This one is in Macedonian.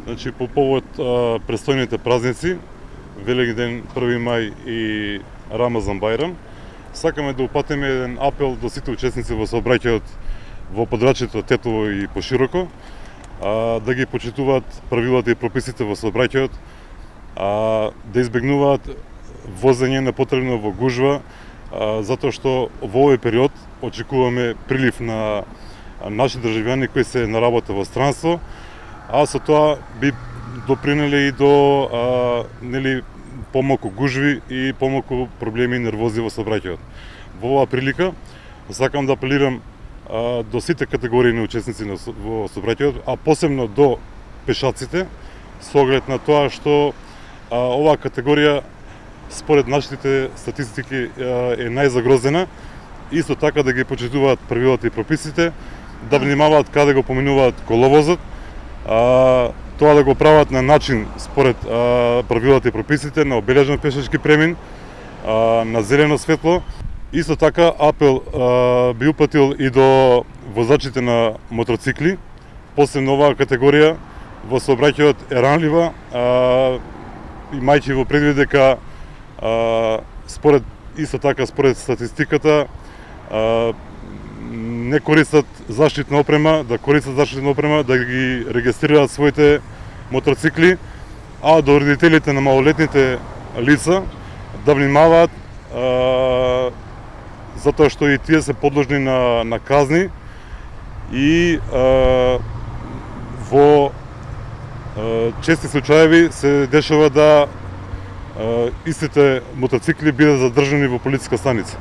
Значи, по повод престојните празници, Великден, 1 мај и Рамазан Бајрам, сакаме да упатиме еден апел до сите учесници во сообраќајот во подрачјето Тетово и пошироко, да ги почитуваат правилата и прописите во сообраќајот, да избегнуваат возење непотребно во гужва, затоа што во овој период очекуваме прилив на наши државјани кои се на работа во странство, а со тоа би допринели и до помалку гужви и помалку проблеми и нервози во сообраќајот. Во оваа прилика сакам да апелирам до сите категории на учесници во сообраќајот, а посебно до пешаците, со оглед на тоа што оваа категорија според нашите статистики е најзагрозена. Исто така да ги почитуваат правилата и прописите, да внимаваат каде го поминуваат коловозот, тоа да го прават на начин според правилата и прописите, на обележан пешачки премин, на зелено светло. Исто така апел би упатил и до возачите на мотоцикли, посебно оваа категорија во сообраќајот е ранлива, имајќи во предвид дека според статистиката не користат заштитна опрема, да ги регистрираат своите мотоцикли, а до родителите на малолетните лица да внимаваат, затоа што и тие се подложни на казни и во чести случаеви се дешава да истите мотоцикли бидат задржани во полициска станица.